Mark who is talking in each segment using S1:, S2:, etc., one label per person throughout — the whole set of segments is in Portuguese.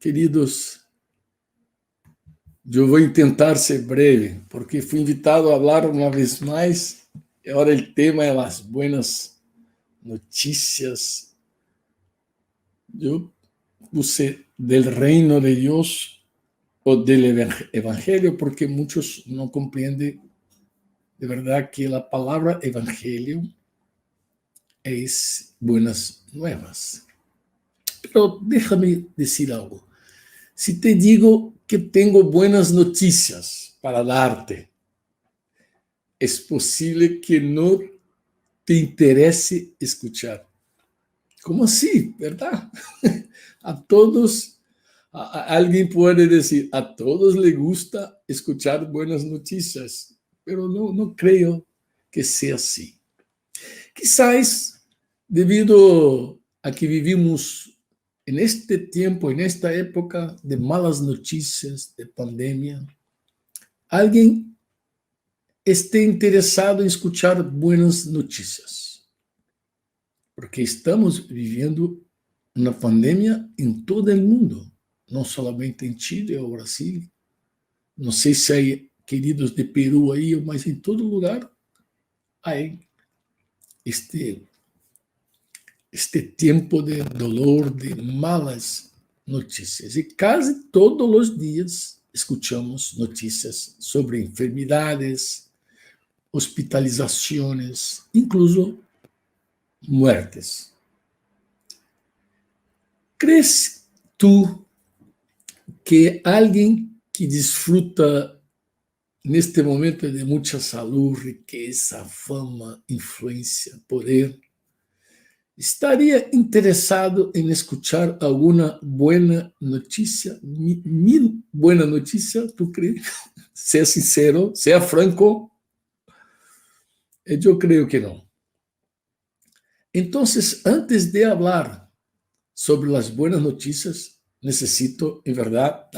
S1: Queridos, eu vou tentar ser breve, porque fui invitado a falar uma vez mais, e agora o tema é as buenas notícias del reino de Deus ou del evangelho, porque muitos não compreendem de verdade que a palavra evangelho é buenas nuevas. Pero déjame decir algo. Si te digo que tengo buenas noticias para darte, es posible que no te interese escuchar. ¿Cómo así? ¿Verdad? A todos, alguien puede decir, a todos les gusta escuchar buenas noticias, pero no creo que sea así. Quizás debido a que vivimos en este tiempo, en esta época de malas noticias, de pandemia, alguien esté interesado en escuchar buenas noticias, porque estamos viviendo una pandemia en todo el mundo, no solamente en Chile o Brasil. No sé si hay queridos de Perú ahí, mas en todo lugar hay este tempo de dolor, de malas notícias. E quase todos os dias escutamos notícias sobre enfermidades, hospitalizações, incluso muertes. ¿Crees tú que alguien que disfruta neste momento de muita salud, riqueza, fama, influência, poder, estaria interessado em escuchar alguma boa notícia? Mi boa notícia, tu crees? Sea sincero, sea franco. Eu creio que não. Então, antes de falar sobre as boas notícias, necessito, em verdade,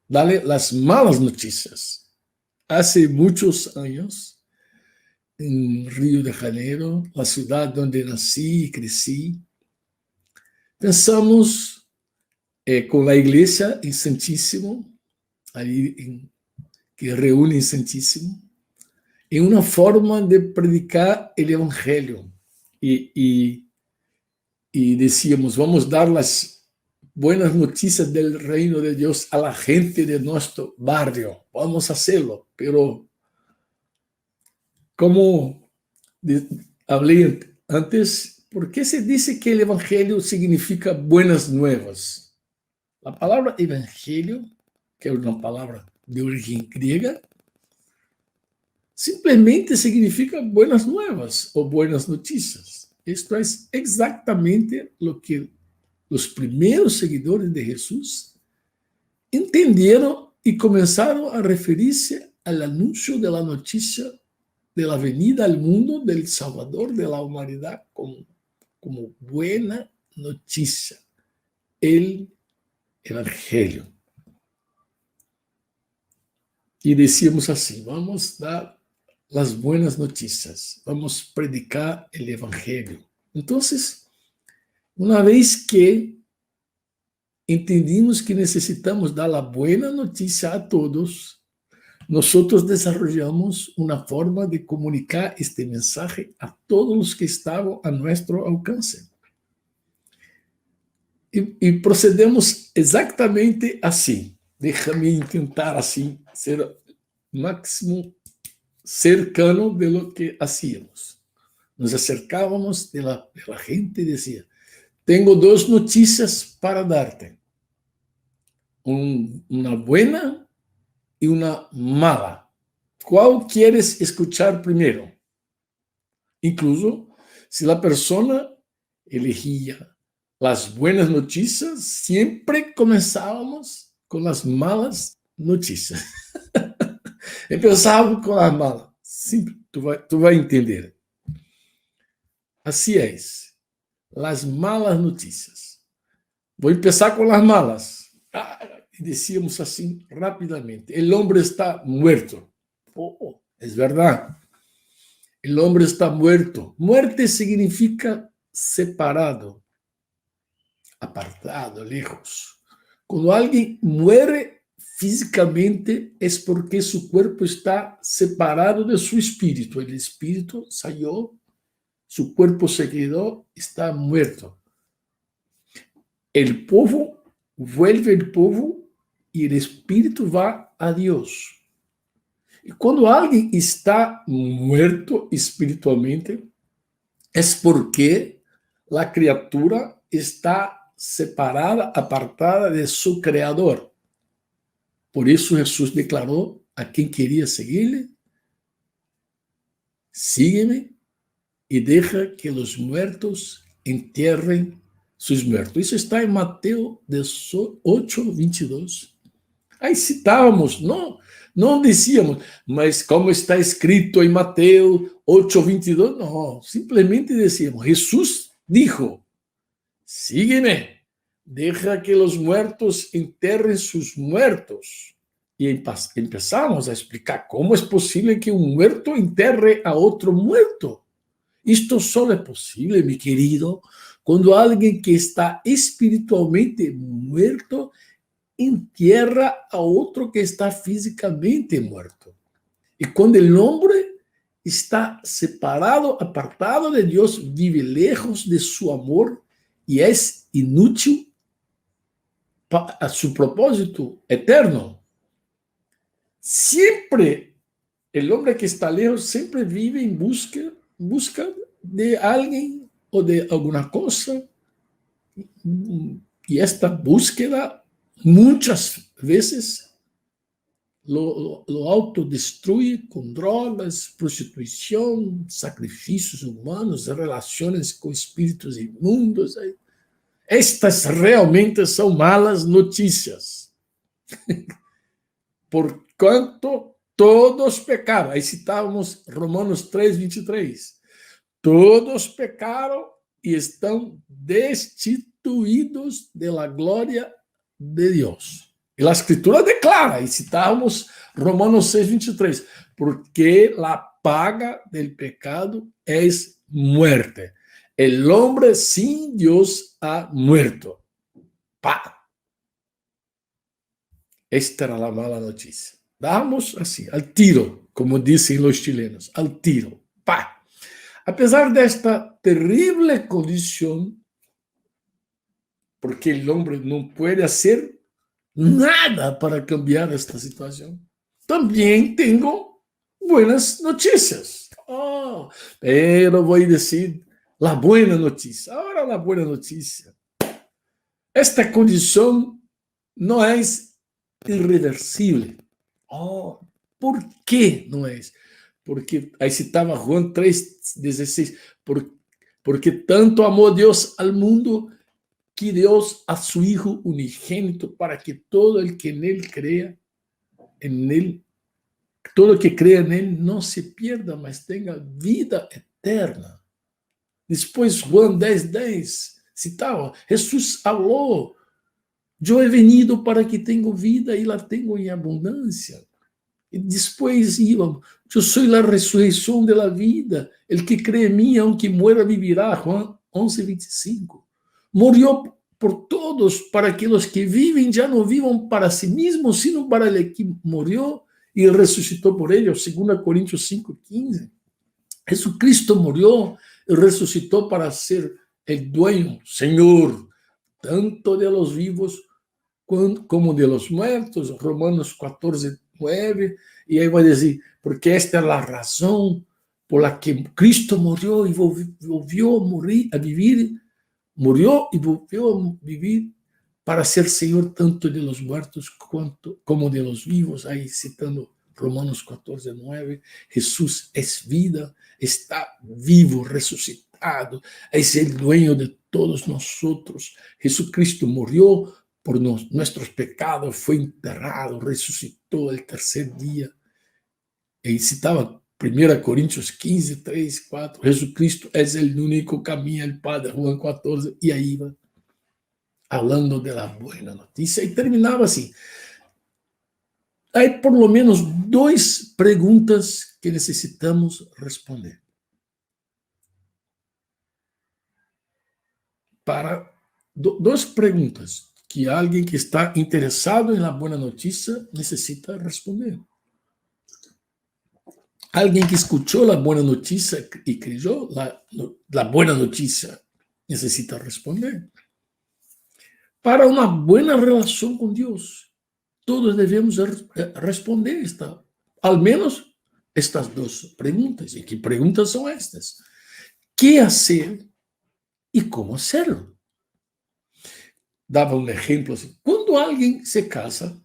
S1: darle as malas notícias. Hace muitos anos, em Rio de Janeiro, a cidade onde nasci e cresci, pensamos com a igreja em Santíssimo, ali que reúne em Santíssimo, em uma forma de predicar o evangelho. E decíamos, vamos dar as buenas noticias del reino de Dios a la gente de nuestro barrio. Vamos a hacerlo, pero como hablé antes, ¿por qué se dice que el evangelio significa buenas nuevas? La palabra evangelio, que es una palabra de origen griega, simplesmente significa buenas nuevas o buenas noticias. Esto es exactamente lo que os primeiros seguidores de Jesus entenderam e começaram a referir-se ao anúncio da notícia da venida ao mundo del Salvador de la humanidade como buena notícia, el Evangelho. E decíamos assim, vamos dar as buenas notícias, vamos predicar o Evangelho. Então, uma vez que entendimos que necessitamos dar a boa notícia a todos, nós desarrollamos uma forma de comunicar este mensagem a todos os que estavam a nosso alcance. E procedemos exatamente assim. Deixa-me tentar assim ser máximo cercano de lo que hacíamos. Nos acercávamos de la gente e dizia: tenho duas notícias para darte. Uma buena e uma mala. Qual quieres escuchar primeiro? Incluso, se a pessoa elegia as buenas notícias, sempre começávamos com as malas notícias. Empezávamos com as malas. Sempre, tu vai entender. Assim é. As malas notícias. Vou começar com as malas. E decíamos assim rapidamente: el hombre está muerto. Es verdad. El hombre está muerto. Muerte significa separado, apartado, lejos. Quando alguém muere físicamente, é porque su cuerpo está separado de su espíritu. El espíritu salió, su cuerpo se quedó, está muerto. El polvo vuelve el polvo y el espíritu va a Dios. E quando alguém está muerto espiritualmente, é porque a criatura está separada, apartada de seu Criador. Por isso Jesus declarou a quem queria seguir-lhe: sígueme e deixa que os muertos enterrem seus muertos. Isso está em Mateus 18, 22. Aí citávamos, não dizíamos, mas como está escrito em Mateus 8, 22, não, simplesmente dizíamos, Jesus dijo, sígueme, deja que os muertos enterrem seus muertos. E empezamos a explicar como é possível que um muerto enterre a outro muerto. Isto só é possível, meu querido, quando alguém que está espiritualmente muerto entierra a outro que está fisicamente muerto. E quando o homem está separado, apartado de Deus, vive lejos de su amor e é inútil a su propósito eterno. Sempre, o homem que está lejos sempre vive em busca de alguém ou de alguma coisa. E esta búsqueda muitas vezes lo autodestrui com drogas, prostituição, sacrifícios humanos, relações com espíritos imundos. Estas realmente são malas notícias. Porquanto todos pecaram. Aí citávamos Romanos 3, 23. Todos pecaram e estão destituídos da glória de Deus. E a Escritura declara, e citamos Romanos 6, 23, porque a paga del pecado é muerte. El hombre sin Dios ha muerto. Pá! Esta era a mala notícia. Damos assim, al tiro, como dizem os chilenos, al tiro. Pá! Apesar desta terrível condição, porque o homem não pode fazer nada para cambiar esta situação, também tenho buenas notícias. Oh, pero vou dizer a boa notícia. Agora a boa notícia. Esta condição não é irreversível. Oh, por que não é? Porque aí citava Juan 3,16, porque tanto amou Deus ao mundo que Deus a su Hijo unigênito para que todo el que nele creia, todo el que creia nele não se pierda, mas tenha vida eterna. Depois Juan 10:10 citava, Jesus falou, eu he venido para que tenha vida e la tenho em abundância. E depois íamos, eu sou a ressurreição da vida, el que crê em mim, aunque muera, vivirá. Juan 11:25. Morreu por todos, para que os que vivem já não vivam para si mesmos, sino para ele que morreu e ressuscitou por ele. 2 Coríntios 5:15. Jesucristo morreu e ressuscitou para ser o dueño, Senhor, tanto de los vivos como de los muertos. Romanos 14:9. E aí vai dizer, porque esta é a razão por la que Cristo morreu e volvió a viver, morreu e volvió a viver para ser Senhor tanto de los muertos como de los vivos. Aí citando Romanos 14:9, Jesus é vida, está vivo, ressuscitado, é o dueño de todos nós. Jesucristo morreu por nossos pecados, foi enterrado, ressuscitou o terceiro dia. E citava 1 Coríntios 15, 3, 4. Jesucristo é o único caminho ao Padre, Juan 14. E aí va falando da boa notícia. E terminava assim. Há por lo menos 2 perguntas que necessitamos responder para Duas perguntas que alguém que está interessado na boa notícia necessita responder. Alguém que escuchou a boa notícia e creyó la boa notícia necessita responder. Para uma boa relação com Deus, todos devemos responder ao menos estas duas perguntas. E que perguntas são estas? Que fazer e como hacerlo? Dava um exemplo assim. Quando alguém se casa,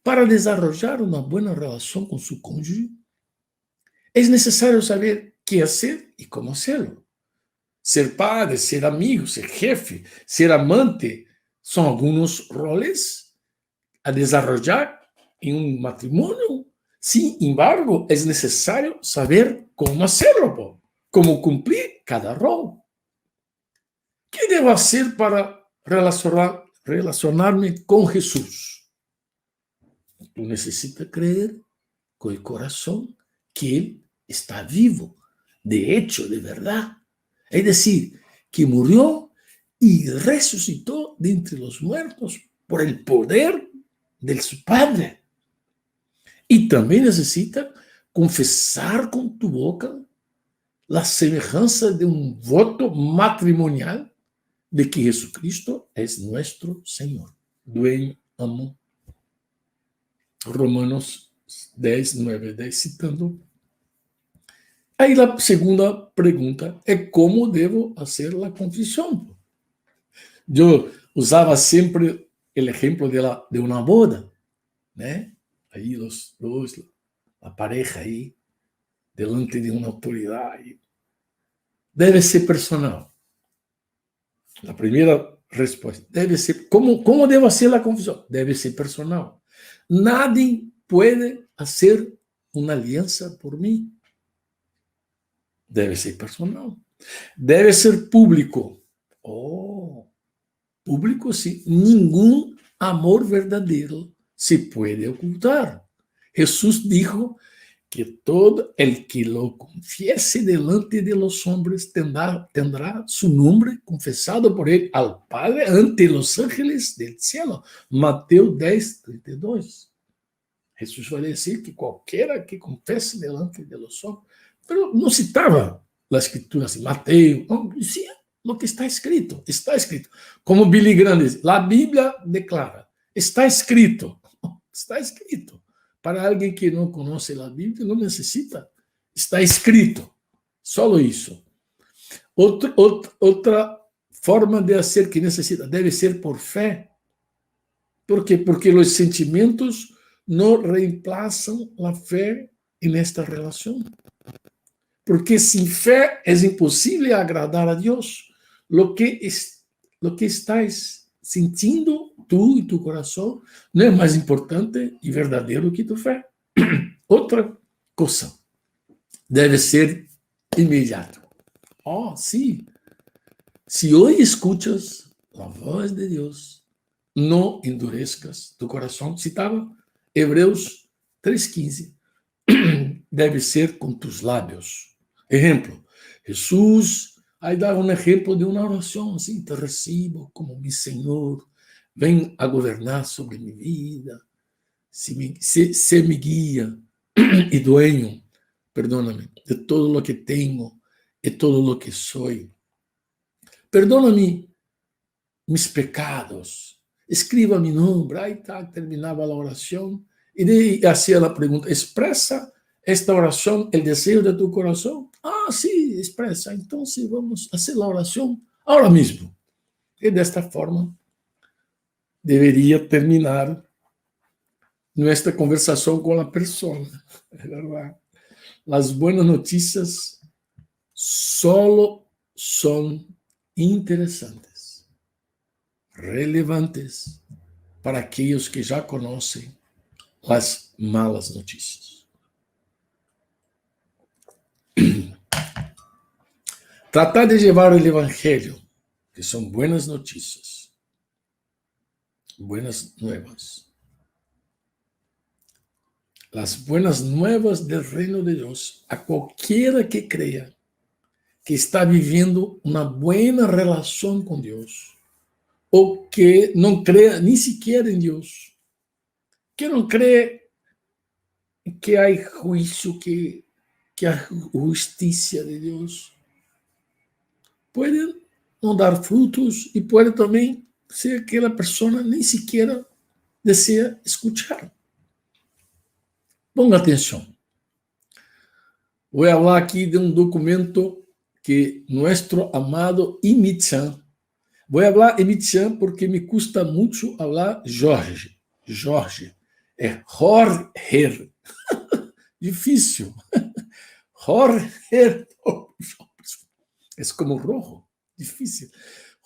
S1: para desenvolver uma boa relação com seu cônjuge, é necessário saber que fazer e como hacerlo. Ser padre, ser amigo, ser jefe, ser amante, são alguns roles a desenvolver em um matrimônio. Sin embargo, é necessário saber como hacerlo, como cumprir cada rol. Que devo fazer para relacionar-me com Jesus? Tu necessitas crer com o coração que Ele está vivo, de hecho, de verdade. É decir, que morreu e ressuscitou de entre os muertos por el poder de su Padre. E também necessita confessar com tu boca a semelhança de um voto matrimonial de que Jesucristo é nosso Senhor, dueño, amo. Romanos 10, 9, 10, citando. Aí a segunda pergunta é como devo fazer a confissão. Eu usava sempre o exemplo de uma boda, né? Aí os dois, a pareja aí, delante de uma autoridade. Deve ser personal. A primeira resposta deve ser, como devo fazer a confissão? Deve ser personal. Nadie pode fazer uma aliança por mim. Deve ser personal. Deve ser público. Público, sim. Nenhum amor verdadeiro se pode ocultar. Jesús dijo que todo el que lo confiese delante de los hombres tendrá su nombre confesado por él al Padre ante los ángeles del cielo. Mateo 10, 32. Jesús vai dizer que qualquer que confesse delante de los hombres, pero não citava a escritura assim, Mateus, não, dizia o que está escrito. Está escrito. Como Billy Graham diz, a Bíblia declara, está escrito. Está escrito. Para alguém que não conhece a Bíblia, não necessita. Está escrito. Só isso. Outra forma de ser que necessita deve ser por fé. Por quê? Porque os sentimentos não reemplazam a fé nesta relação. Porque sem fé é impossível agradar a Deus. Lo que estás sentindo tu e tu coração não é mais importante e verdadeiro que tu fé. Outra coisa, deve ser imediato. Sim. Se hoje escuchas a voz de Deus, não endurezcas tu coração. Citava Hebreus 3:15. Deve ser com tus lábios. Exemplo, Jesus, aí dava um exemplo de uma oração assim, te recebo como meu Senhor, vem a governar sobre minha vida, se me guia e dueño, perdóname, de todo o que tenho e todo o que sou. Perdona-me mis pecados, escreva meu nome, aí tá, terminava a oração, e daí hacía a pergunta, expressa esta oração o desejo de tu coração? Sim, expressa. Então, vamos fazer a oração agora mesmo. E desta forma, deveria terminar nossa conversação com a pessoa. É verdade. As boas notícias solo são interessantes, relevantes para aqueles que já conhecem as malas notícias. Tratar de levar o evangelho, que são boas notícias, buenas nuevas. Las buenas nuevas del reino de Dios a cualquiera que creia que está vivendo uma boa relação com Deus, o que não crê nem sequer em Deus, que não crê que há juízo, que há justiça de Deus, pode não dar frutos e pode também ser aquela pessoa nem sequer deseja escuchar. Ponga atenção. Vou falar aqui de um documento que nosso amado Imi-chan. Vou falar Imi-chan porque me custa muito falar Jorge. Jorge. É Jorge. Difícil. Jorge. É como rojo. Difícil.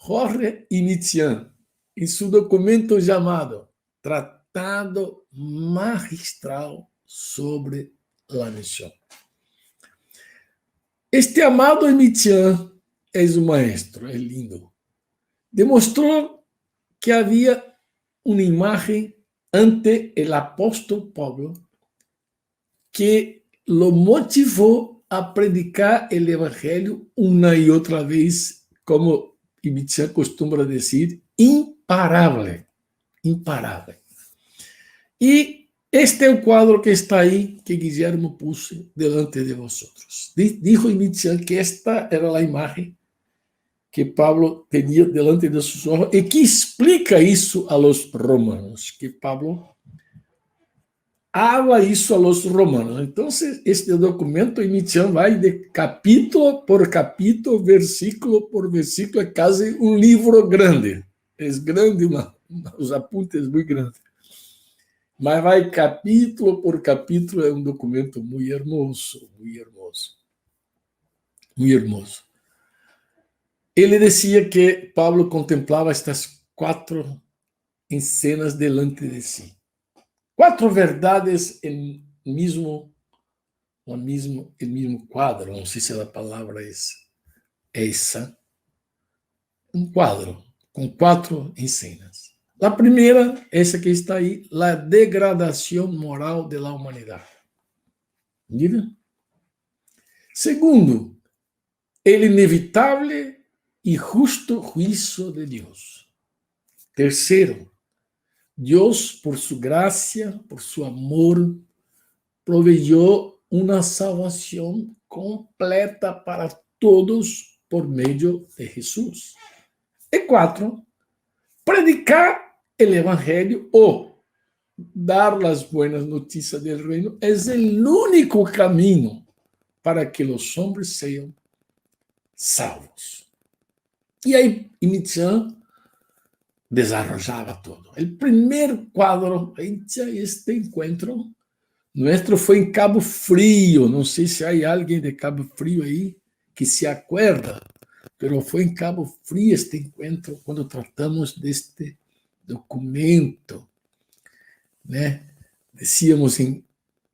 S1: Jorge Imi-chan, em seu documento chamado Tratado Magistral sobre a Missão. Este amado Imi-chan é um maestro, é lindo. Demonstrou que havia uma imagem ante o apóstolo Pablo que lo motivou a predicar o evangelho uma e outra vez, como Imi-chan costuma dizer, imparável. Imparável. E este é o quadro que está aí, que Guillermo puse delante de vosotros. Dijo Imi-chan que esta era a imagem que Pablo tinha delante de seus olhos e que explica isso a los romanos, que Pablo habla isso a los romanos. Então, este documento, Imi-chan vai de capítulo por capítulo, versículo por versículo, é quase um livro grande. É grande, os apuntes muito grandes. Mas vai capítulo por capítulo, é um documento muito hermoso, muito hermoso. Muito hermoso. Ele dizia que Pablo contemplava estas 4 cenas delante de si. 4 verdades em mesmo quadro, não sei se a palavra é essa. Um quadro com 4 cenas. A primeira, essa que está aí, a degradação moral da humanidade. Mira? Segundo, o inevitável e justo juízo de Deus. Terceiro, Deus, por sua graça, por seu amor, proveyó uma salvação completa para todos por meio de Jesus. E 4, predicar o evangelho ou dar as boas notícias do reino é o único caminho para que os homens sejam salvos. E aí, Imi-chan desarrollaba todo. El primer cuadro, este encuentro nuestro fue en Cabo Frío. No sé si hay alguien de Cabo Frío ahí que se acuerda, pero fue en Cabo Frío este encuentro cuando tratamos de este documento, né? Decíamos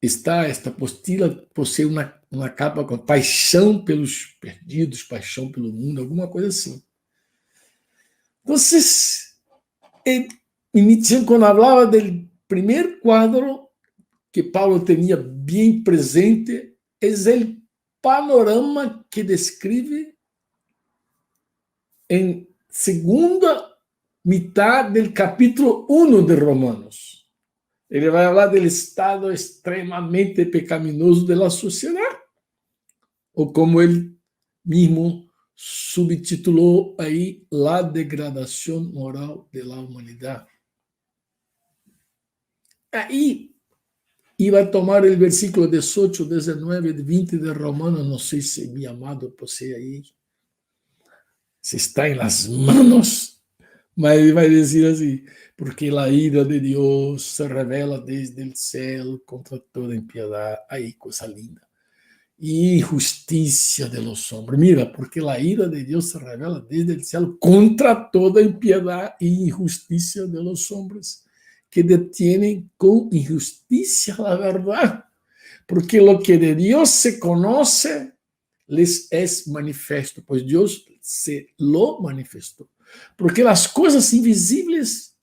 S1: está esta apostila possui uma capa com paixão pelos perdidos, paixão pelo mundo, alguma coisa assim. Então, Imi-chan, quando falava do primeiro quadro que Paulo tinha bem presente, é o panorama que descreve em segunda metade do capítulo 1 de Romanos. Ele vai falar do estado extremamente pecaminoso da sociedade, ou como ele mesmo subtitulou aí, la degradação moral da humanidade. Aí, iba a tomar o versículo 18, 19, 20 de Romanos, não sei se mi amado possui aí, se está em las manos, mas ele vai dizer assim, porque a ira de Deus se revela desde o céu contra toda impiedade. Aí, coisa linda. E justiça de los hombres. Mira, porque a ira de Deus se revela desde o céu contra toda impiedade e injustiça de los hombres que detienen com injustiça a verdade. Porque lo que de Deus se conoce les es manifesto, pois Deus se lo manifestou. Porque as coisas invisíveis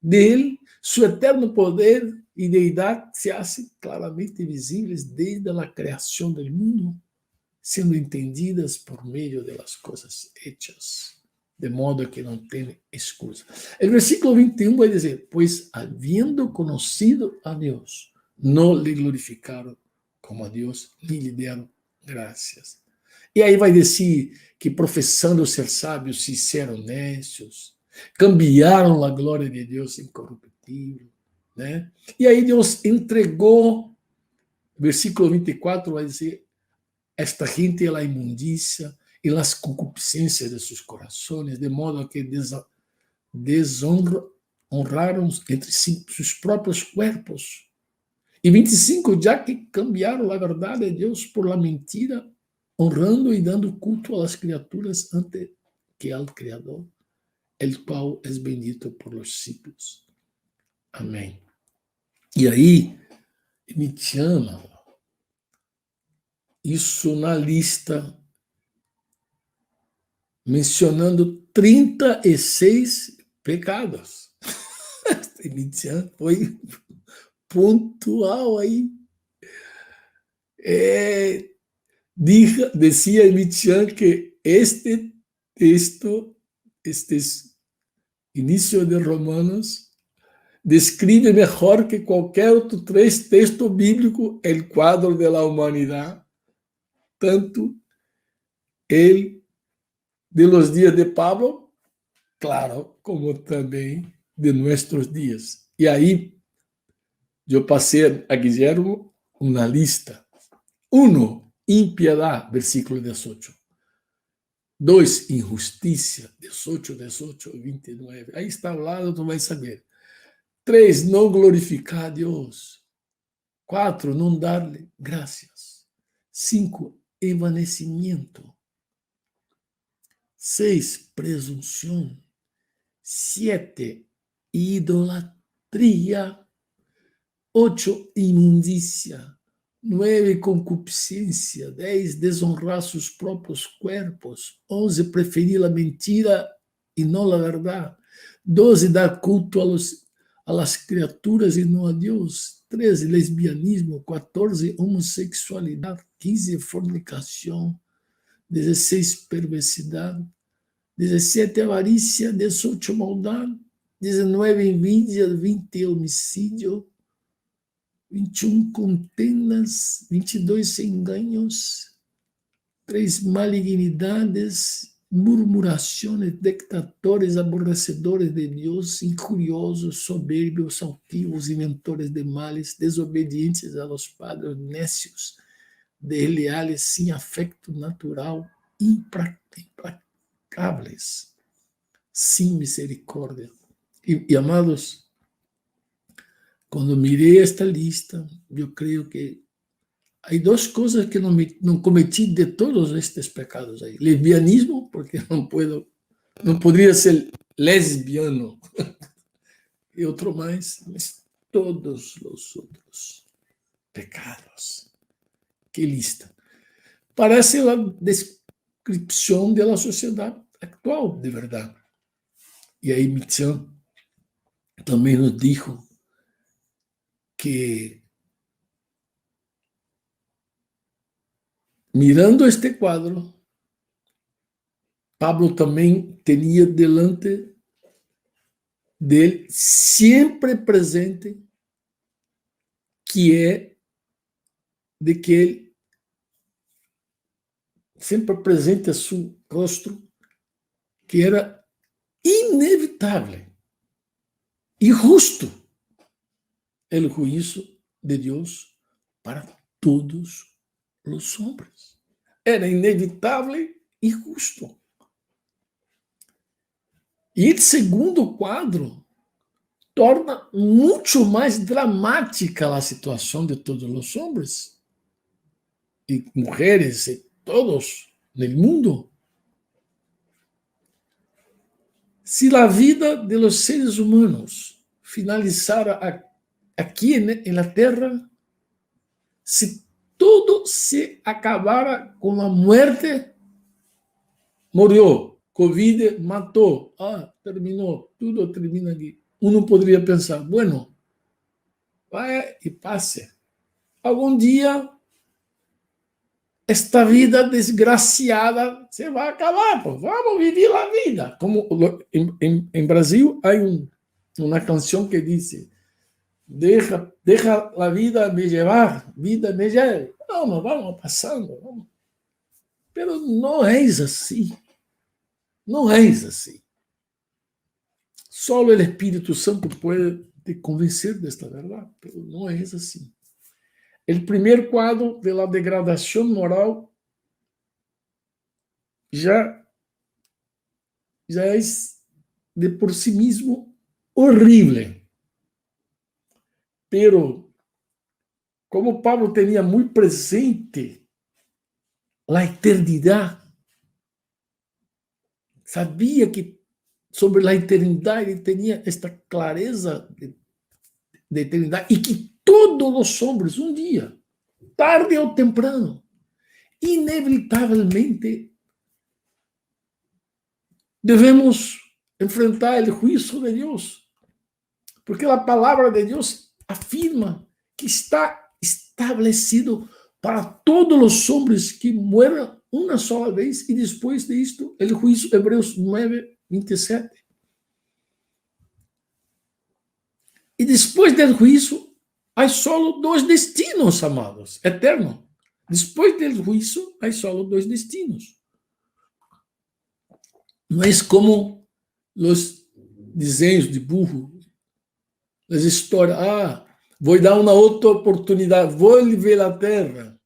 S1: dele, seu eterno poder e deidade se hacen claramente visíveis desde a criação do mundo, sendo entendidas por meio das coisas hechas. de modo que não tem excusa. O versículo 21 vai dizer: pois, havendo conhecido a Deus, não lhe glorificaram como a Deus, nem lhe deram graças. E aí vai dizer que, professando ser sábios, se fizeram necios, cambiaram a glória de Deus incorruptível, né? E aí Deus entregou, versículo 24 vai dizer: esta gente é a imundícia e las concupiscências de seus corações, de modo que honraram entre si seus próprios corpos. E 25, já que cambiaram a verdade de Deus por la mentira, honrando e dando culto às criaturas ante que ao Criador, el qual é bendito por los siglos. Amém. E aí, me chama isso na lista, mencionando 36 pecados. Mitian foi pontual aí. Decía Mitian que este texto, este inicio de Romanos, describe mejor que cualquier otro texto bíblico el cuadro de la humanidad, tanto el de los días de Pablo, claro, como também de nuestros días. E aí, eu passei a Guillermo uma lista. 1, impiedad, versículo 18. 2, injusticia, 18, 29. Aí está ao lado, tu vai saber. 3, não glorificar a Deus. 4, não dar-lhe graças. 5, envanecimento. 6, presunção. 7, idolatria. 8, inmundicia. 9, concupiscência. 10, desonrar seus próprios corpos. 11, preferir a mentira e não a verdade. 12, dar culto a las criaturas e não a Deus. 13, lesbianismo. 14, homossexualidade. 15, fornicação. 16, perversidade. 17, avarícia. 18, maldade. 19, envidia. 20, homicídio. 21, contendas. 22, engaños. 3, malignidades. Murmurações, dictadores, aborrecedores de Deus, injuriosos, soberbios, altivos, inventores de males, desobedientes a los padres, necios, desleales, sem afecto natural, implacáveis, sem misericórdia. E amados, quando mirei esta lista, eu creio que há duas coisas que não cometi de todos estes pecados aí. Lesbianismo, porque não poderia ser lesbiano. E outro mais, mas todos os outros pecados. Que lista. Parece a descrição da sociedade atual, de verdade. E aí Mitian também nos disse que mirando este quadro, Pablo também tinha delante dele, sempre presente, que é de que ele, sempre presente a seu rosto, que era inevitável e justo o juízo de Deus para todos os homens. Era inevitável e justo. E o segundo quadro torna muito mais dramática a situação de todos os homens e mulheres e todos no mundo. Se a vida de los seres humanos finalizara aqui na Terra, se tudo se acabara com a morte, morreu. Covid matou, terminou, tudo termina aqui. Uno poderia pensar, bueno, vai e passe. Algum dia esta vida desgraciada se vai acabar, pues vamos viver a vida. Como em Brasil, há uma canção que diz: deja a vida me levar, vida me lleve. Vamos passando. Vamos. Pero não é assim. Não é assim. Só o Espírito Santo pode te convencer desta verdade, pero não é assim. O primeiro quadro de la degradação moral já é de por si mesmo horrível. Pero, como Pablo tinha muito presente a eternidade, sabia que sobre a eternidade ele tinha esta clareza de eternidade e que todos os homens, um dia, tarde ou temprano, inevitavelmente, devemos enfrentar o juízo de Deus, porque a palavra de Deus afirma que está estabelecido para todos os homens que mueram uma só vez e depois disto, o juízo, Hebreus 9:27. E depois do juízo, há só dois destinos, amados, eterno. Depois do juízo, há só dois destinos. Não é como os desenhos de burro, as histórias. Vou dar uma outra oportunidade, vou ver a terra,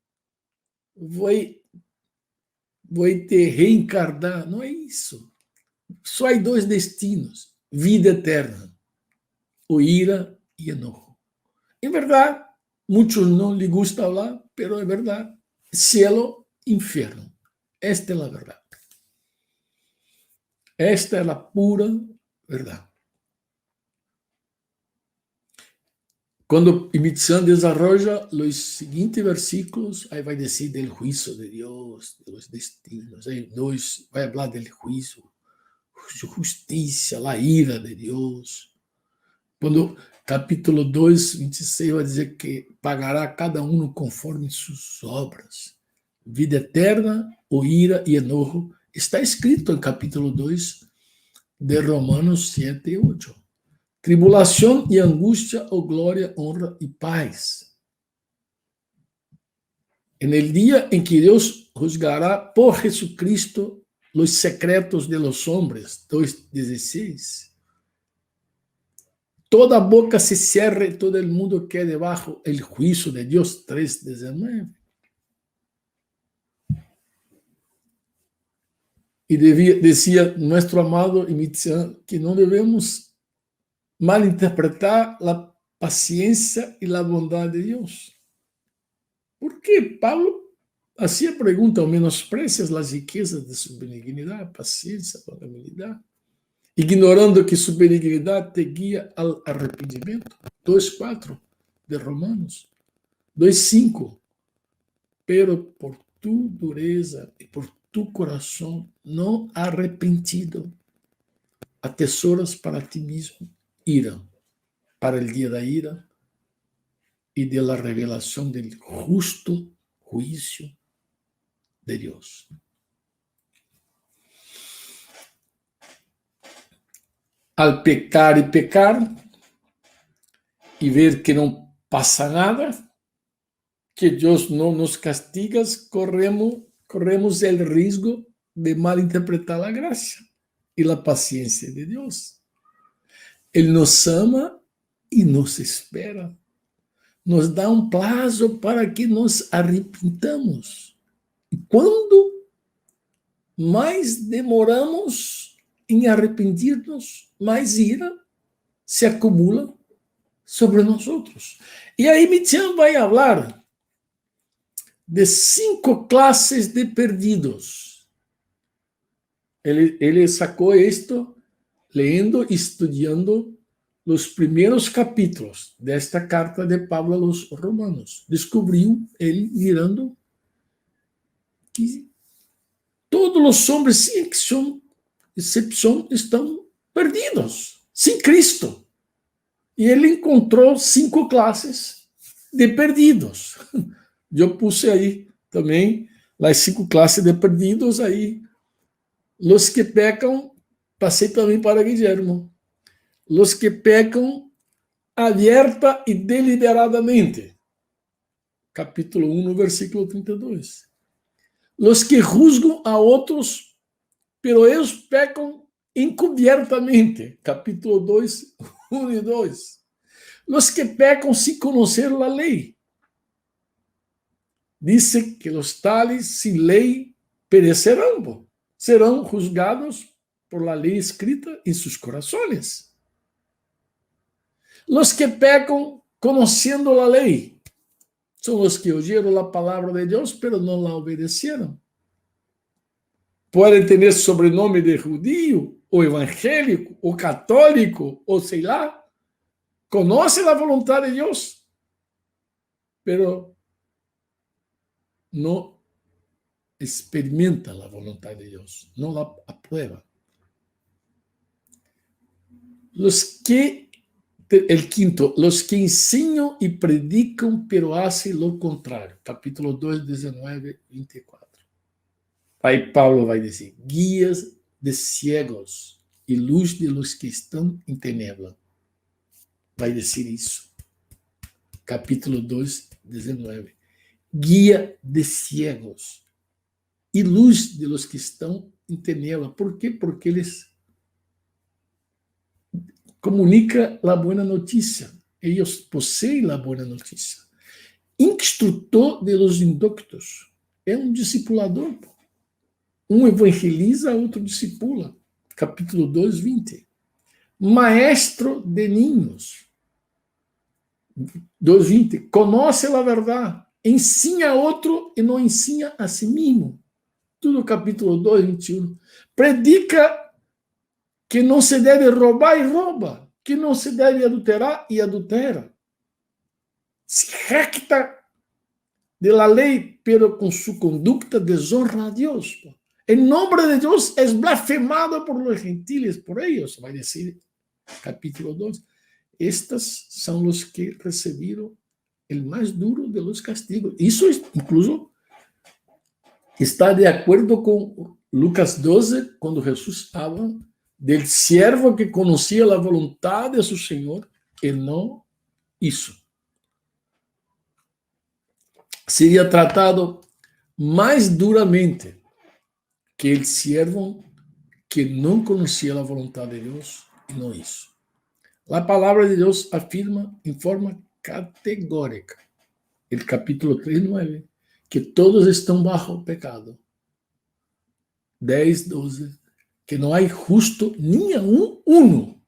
S1: vou te reencarnar. Não é isso. Só há dois destinos: vida eterna, ou ira e enojo. Em verdade, muitos não lhes gusta falar, pero é verdade. Cielo, inferno. Esta é a verdade. Esta é a pura verdade. Quando Mitzan desarrolla os seguintes versículos, aí vai dizer do juízo de Deus, dos destinos, aí vai falar do juízo, justiça, a ira de Deus. Quando capítulo 2, 26, vai dizer que pagará cada um conforme suas obras. Vida eterna, ou ira e enojo, está escrito em capítulo 2 de Romanos 7 e 8. Tribulação e angústia, ou glória, honra e paz. En el dia em que Deus juzgará por Jesucristo os secretos de los hombres, 2:16. Toda boca se cierre, todo el mundo quede bajo el juicio de Dios, 3:19. E decía nuestro amado Mitzan que não devemos malinterpretar a paciência e a bondade de Deus. Porque Pablo hacía pregunta: menosprecias as riquezas de sua benignidade, paciência, longanimidade, ignorando que sua benignidade te guia ao arrependimento? 2:4 de Romanos. 2:5. Pero por tu dureza e por tu coração não arrependido, atesoras para ti mesmo ira, para o dia da ira e de la revelação do justo juízo de Deus. Al pecar e ver que não passa nada, que Deus não nos castiga, corremos o risco de malinterpretar a graça e a paciência de Deus. Ele nos ama e nos espera. Nos dá um prazo para que nos arrependamos. E quando mais demoramos em arrepender-nos, mais ira se acumula sobre nós outros. E aí Mitzan vai falar de 5 classes de perdidos. Ele sacou isto lendo e estudando os primeiros capítulos desta carta de Pablo aos Romanos. Descobriu ele mirando que todos os homens, sem exceção, estão perdidos, sem Cristo. E ele encontrou 5 classes de perdidos. Eu puse aí também Las 5 clases de perdidos, aí, los que pecam, passei também para Guillermo, los que pecam abierta e deliberadamente, capítulo 1, versículo 32. Los que juzgam a outros, pero eles pecam encubiertamente, capítulo 2, 1 e 2. Los que pecam sin conocer la ley. Dice que los tales sin ley perecerán, serão juzgados por la ley escrita en sus corazones. Los que pecam conociendo la ley son los que oyeron la palabra de Dios, pero no la obedecieron. Pueden tener sobrenome de judío, o evangélico, o católico, o sei lá. Conoce la voluntad de Dios, pero no experimenta la voluntad de Dios, no la aprueba. El quinto, los que enseñan y predican, pero hacen lo contrario. Capítulo 2, 19, 24. Aí Pablo vai dizer, guias de ciegos e luz de los que estão em tenebra. Vai dizer isso. Capítulo 2, 19. Guia de ciegos e luz de los que estão em tenebra. Por quê? Porque eles comunicam a boa notícia. Eles possuem a boa notícia. Instrutor de los indoctos. É um discipulador. Um evangeliza, outro discipula. Capítulo 2, 20. Maestro de niños. 2, 20. Conoce a verdade. Ensina a outro e não ensina a si mesmo. Tudo capítulo 2, 21. Predica que não se deve roubar e rouba. Que não se deve adulterar e adultera. Se jacta de la lei, pero com sua conducta desonra a Deus. El nombre de Dios es blasfemado por los gentiles, por ellos, va a decir capítulo 2. Estos son los que recibieron el más duro de los castigos. Eso incluso está de acuerdo con Lucas 12, cuando Jesús habla del siervo que conocía la voluntad de su Señor y no hizo. Sería tratado más duramente que el siervo que no conocía la voluntad de Dios y no hizo. La palabra de Dios afirma en forma categórica, el capítulo 3, 9, que todos están bajo pecado. 10, 12, que no hay justo ni aún uno.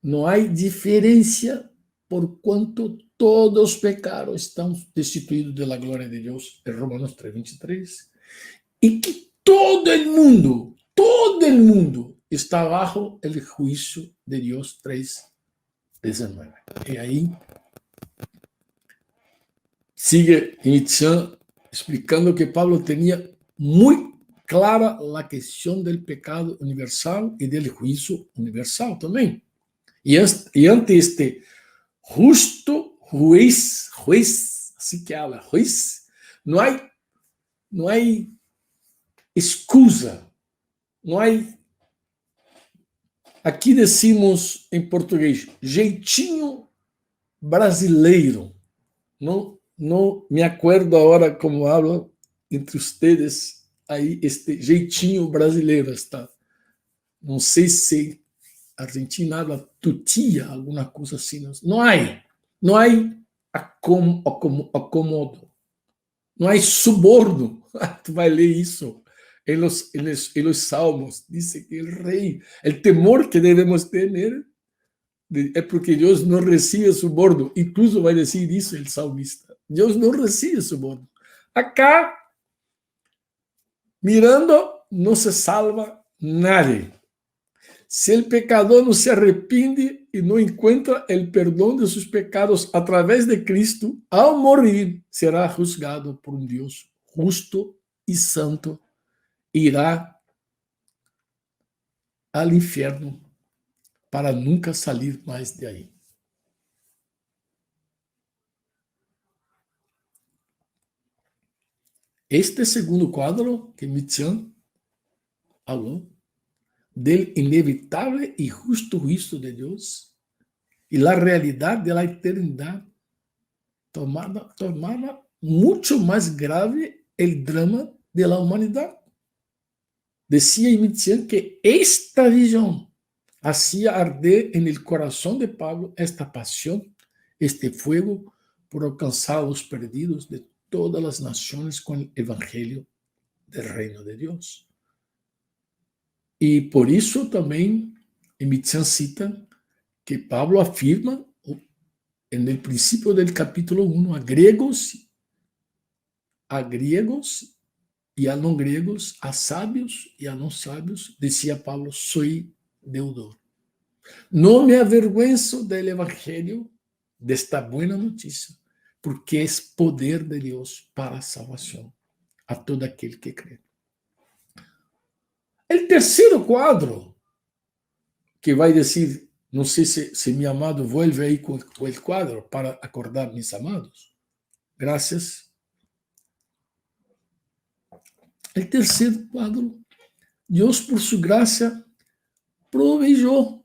S1: No hay diferencia por cuanto todos pecaron, están destituidos de la gloria de Dios, en Romanos 3, 23. Y que todo el mundo está bajo el juicio de Dios 3, 19. Y ahí sigue Nietzsche explicando que Pablo tenía muy clara la cuestión del pecado universal y del juicio universal también. Y ante este justo juez, así que habla, juez, no hay excusa, no hay. Aqui decimos em português, jeitinho brasileiro. Não me acuerdo agora como hablam entre vocês aí este jeitinho brasileiro está. Não sei se Argentina habla tutia, alguma coisa assim. Não há acomodo. Não há suborno. Tu vai ler isso. En los salmos, dice que el rey, el temor que debemos tener es porque Dios no recibe soborno. Incluso va a decir eso el salmista. Dios no recibe soborno. Acá, mirando, no se salva nadie. Si el pecador no se arrepiente y no encuentra el perdón de sus pecados a través de Cristo, al morir será juzgado por un Dios justo y santo. Irá al infierno para nunca salir mais de aí. Este segundo quadro que Mitian habló, del inevitable y justo juicio de Dios y la realidad de la eternidad, tomaba mucho más grave el drama de la humanidad. Decía Mitian que esta visión hacía arder en el corazón de Pablo esta pasión, este fuego por alcanzar a los perdidos de todas las naciones con el evangelio del reino de Dios. Y por eso también Mitian cita que Pablo afirma en el principio del capítulo 1 a griegos y a no griegos, a sabios y a no sabios, decía Pablo, soy deudor. No me avergüenzo del evangelio, de esta buena noticia, porque es poder de Dios para salvación a todo aquel que cree. El tercer cuadro, que va a decir, no sé si mi amado vuelve ahí con el cuadro para acordar mis amados. Gracias. El tercer cuadro, Dios por su gracia proveyó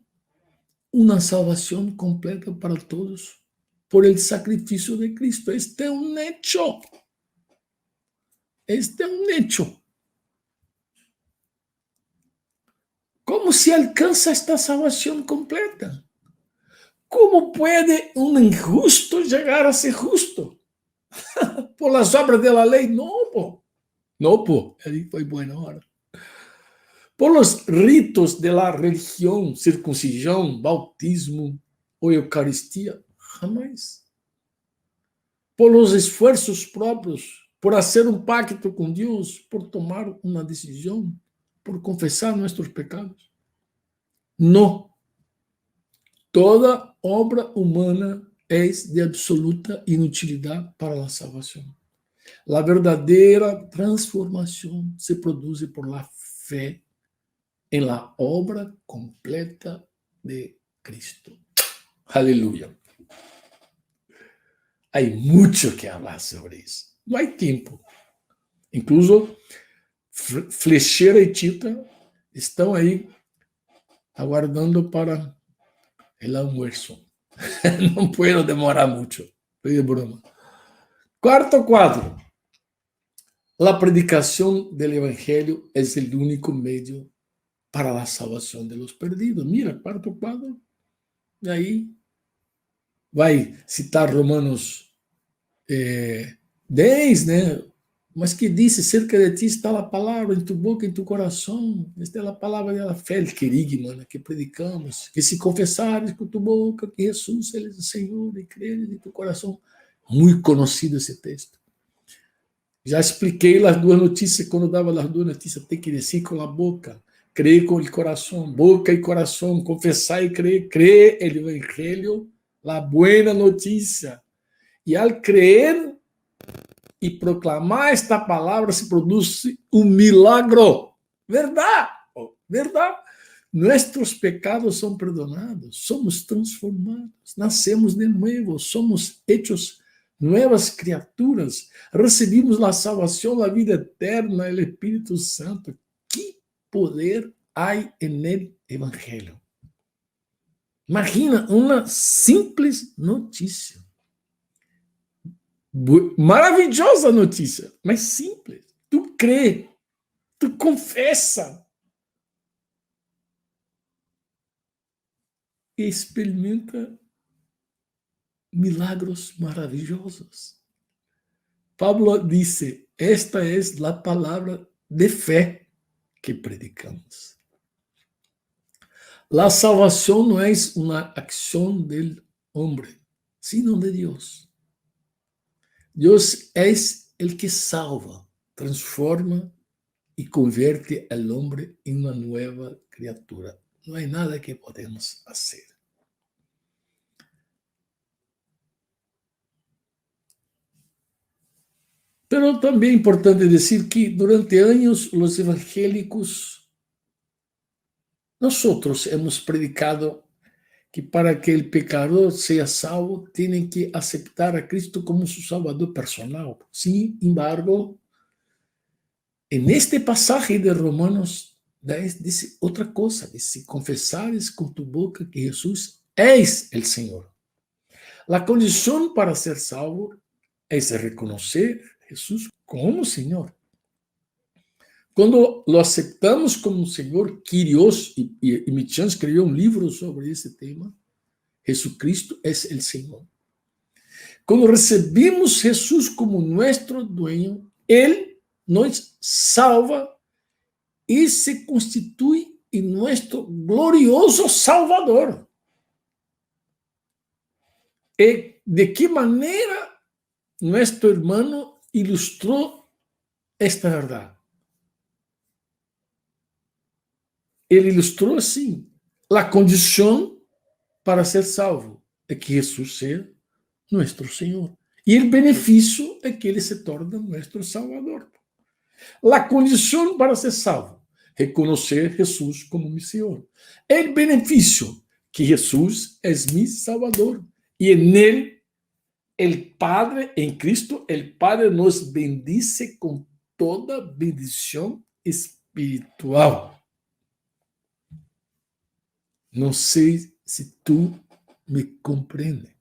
S1: una salvación completa para todos por el sacrificio de Cristo. Este es un hecho. Este es un hecho. ¿Cómo se alcanza esta salvación completa? ¿Cómo puede un injusto llegar a ser justo? ¿Por las obras de la ley? No, po. No, po. Ahí fue buena hora. Por los ritos de la religión, circuncisión, bautismo o Eucaristía, jamás. Por los esfuerzos propios, por hacer un pacto con Dios, por tomar una decisión, por confesar nuestros pecados. No. Toda obra humana es de absoluta inutilidad para la salvación. La verdadera transformación se produce por la fe en la obra completa de Cristo. Aleluya. Hay mucho que hablar sobre eso. No hay tiempo. Incluso Flecheira y Tita están ahí aguardando para el almuerzo. No puedo demorar mucho. Estoy de broma. Cuarto cuadro. La predicación del Evangelio es el único medio para la salvación de los perdidos. Mira, cuarto cuadro. E aí vai citar Romanos 10, né? Mas que disse, cerca de ti está a palavra em tu boca, em tu coração. Esta é a palavra da fé, el querigma, né, que predicamos. Que se confessares com tu boca que Jesus é o Senhor e creres em tu coração. Muito conhecido esse texto. Já expliquei as duas notícias, quando dava as duas notícias, tem que dizer com a boca, creer com o coração, boca e coração, confessar e creer, creer o evangelho, a buena notícia. E al creer e proclamar esta palavra se produz um milagro. Verdade, verdade. Nuestros pecados são perdonados, somos transformados, nascemos de novo, somos hechos nuevas criaturas, recebimos a salvação, a vida eterna, o Espírito Santo. Que poder há en el Evangelho. Imagina uma simples notícia. Maravilhosa notícia, mas simples. Tu crê, tu confessa. E experimenta milagros maravilhosos. Pablo disse, esta é a palavra de fé que predicamos. La salvación no es una acción del hombre, sino de Dios. Dios es el que salva, transforma y convierte al hombre en una nueva criatura. No hay nada que podemos hacer. Pero también es importante decir que durante años los evangélicos, nosotros hemos predicado que para que el pecador sea salvo, tienen que aceptar a Cristo como su salvador personal. Sin embargo, En este pasaje de Romanos 10 dice otra cosa, dice, confesares con tu boca que Jesús es el Señor. La condición para ser salvo es reconocer a Jesús como Señor. Cuando lo aceptamos como Señor, Kyrios, y Michan escribió un libro sobre ese tema, Jesucristo es el Señor. Cuando recebimos Jesús como nuestro dueño, Él nos salva y se constituye en nuestro glorioso Salvador. ¿De qué manera nuestro hermano ilustró esta verdad? Ele ilustrou assim, a condição para ser salvo é que Jesus seja nosso Senhor. E o benefício é que Ele se torne nosso Salvador. A condição para ser salvo, reconhecer Jesus como meu Senhor. O benefício, que Jesus é meu Salvador. E nele, o Padre, em Cristo, o Padre nos bendice com toda bendição espiritual. Não sei se tu me compreende.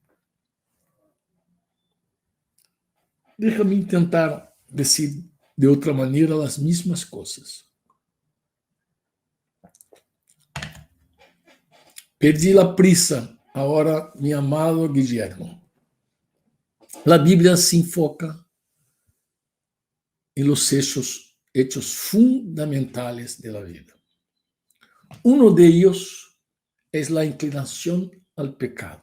S1: Deixa-me tentar dizer de outra maneira as mesmas coisas. Perdi a prisa, agora, meu amado Guillermo. A Bíblia se enfoca em los hechos fundamentales de la vida. Uno de ellos es la inclinación al pecado,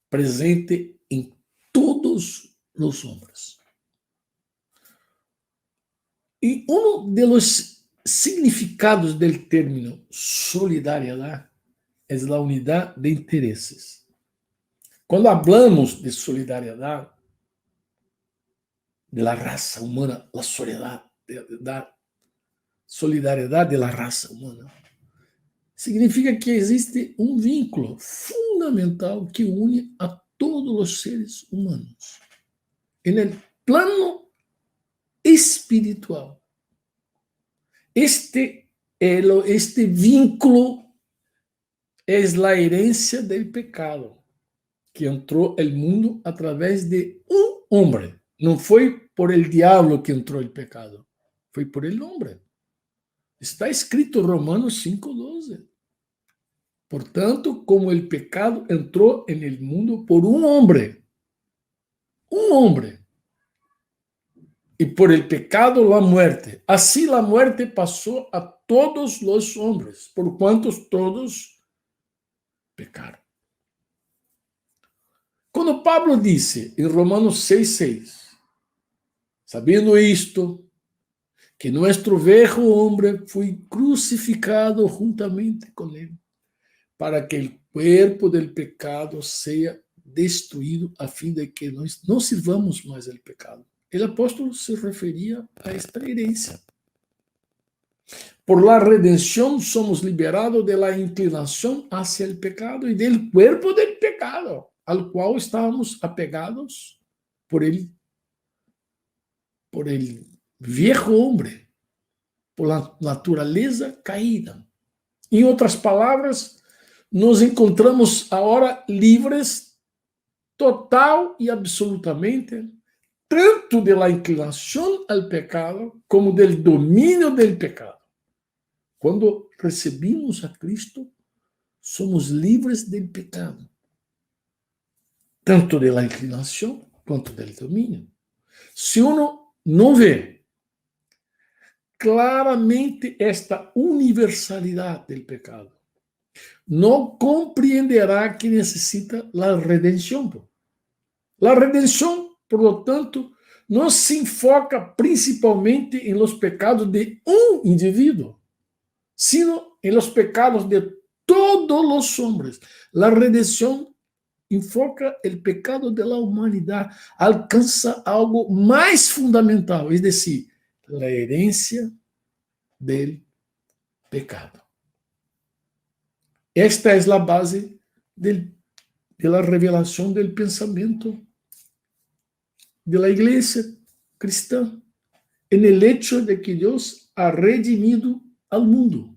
S1: presente en todos los hombres. Y uno de los significados del término solidaridad es la unidad de intereses. Cuando hablamos de solidaridad de la raza humana, la solidariedad de la raza humana, significa que existe um vínculo fundamental que une a todos os seres humanos. En plano espiritual. Este vínculo es la herencia del pecado que entró al mundo a través de un hombre. No fue por el diablo que entró el pecado, fue por el hombre. Está escrito en Romanos 5:12. Portanto, como el pecado entró en el mundo por un hombre, y por el pecado la muerte, así la muerte pasó a todos los hombres, por cuantos todos pecaron. Quando Pablo disse em Romanos 6:6, sabendo isto, que nuestro viejo hombre foi crucificado juntamente com ele, para que o cuerpo del pecado seja destruído, a fim de que nós não sirvamos mais ao pecado. O apóstolo se referia a esta herencia. Por la redención somos liberados de la inclinación hacia el pecado y del cuerpo del pecado, al cual estábamos apegados por el viejo hombre, por la naturaleza caída. Em outras palavras, nos encontramos agora livres total e absolutamente tanto de la inclinação ao pecado como del domínio del pecado. Quando recebimos a Cristo, somos livres del pecado, tanto de la inclinação quanto del domínio. Se uno não vê claramente esta universalidade del pecado, não compreenderá que necessita a redenção. A redenção, por lo tanto, não se enfoca principalmente em los pecados de um indivíduo, sino em los pecados de todos los hombres. A redenção enfoca o pecado de la humanidade, alcança algo mais fundamental, es decir, a herencia del pecado. Esta é a base de la revelação del pensamento de la iglesia cristã. en el hecho de que Dios ha redimido al mundo,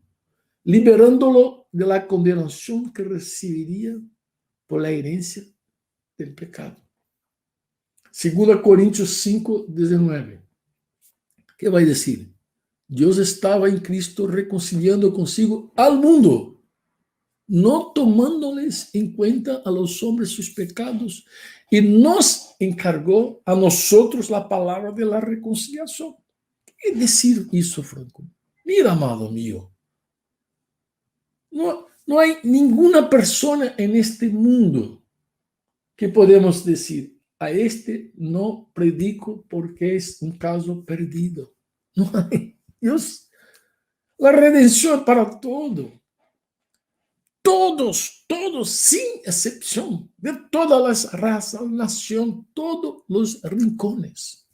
S1: liberándolo de la condenación que recibiría por la herencia del pecado. 2 Coríntios 5, 19. ¿Qué va a decir? Dios estaba en Cristo reconciliando consigo al mundo, no tomándoles en cuenta a los hombres sus pecados, y nos encargó a nosotros la palabra de la reconciliación. ¿Qué decir eso, Franco? Mira, amado mío, no hay ninguna persona en este mundo que podemos decir, a este no predico porque es un caso perdido. No hay. Dios, la redención para todo. Todos, sin excepción, de todas las razas, nación, todos los rincones.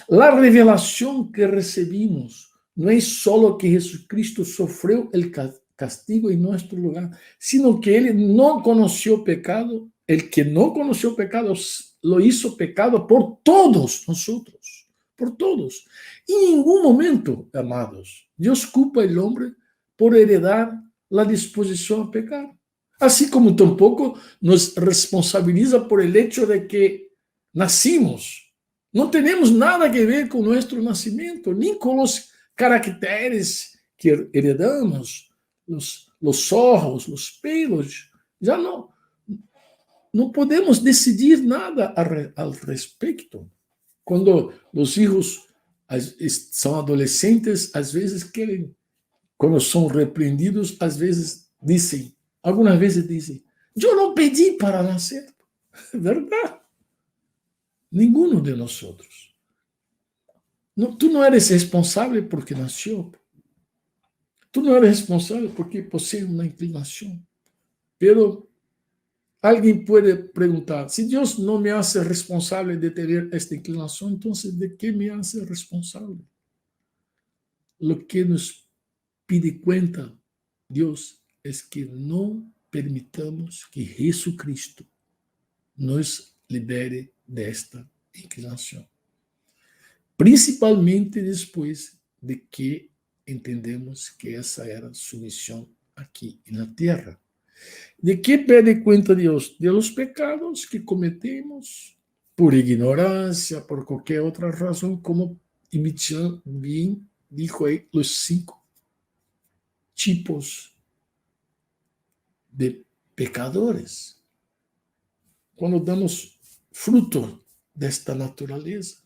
S1: La revelación que recibimos no es solo que Jesucristo sufrió el castigo en nuestro lugar, sino que Él no conoció pecado. El que no conoció pecado lo hizo pecado por todos nosotros, por todos. Y en ningún momento, amados, Dios culpa al hombre por heredar la disposición a pecar. Así como tampoco nos responsabiliza por el hecho de que nacimos. No tenemos nada que ver con nuestro nacimiento, ni con los caracteres que heredamos, los ojos, los pelos. Ya no podemos decidir nada al respecto. Cuando los hijos son adolescentes, às vezes quieren, cuando son reprendidos, às vezes dicen, algunas veces dicen, yo no pedí para nacer. ¿Verdad? Ninguno de nosotros. No, tú no eres responsable porque nació. Tú no eres responsable porque posee una inclinación. Pero alguien puede preguntar, si Dios no me hace responsable de tener esta inclinación, entonces ¿de qué me hace responsable? Lo que nos pide cuenta Dios es que no permitamos que Jesucristo nos libere de esta inclinación. Principalmente después de que entendemos que esa era su misión aquí en la tierra. ¿De qué pide cuenta Dios? De los pecados que cometemos por ignorancia, por cualquier otra razón, como Michan bien dijo ahí, los 5 tipos de pecadores. Cuando damos fruto de esta naturaleza.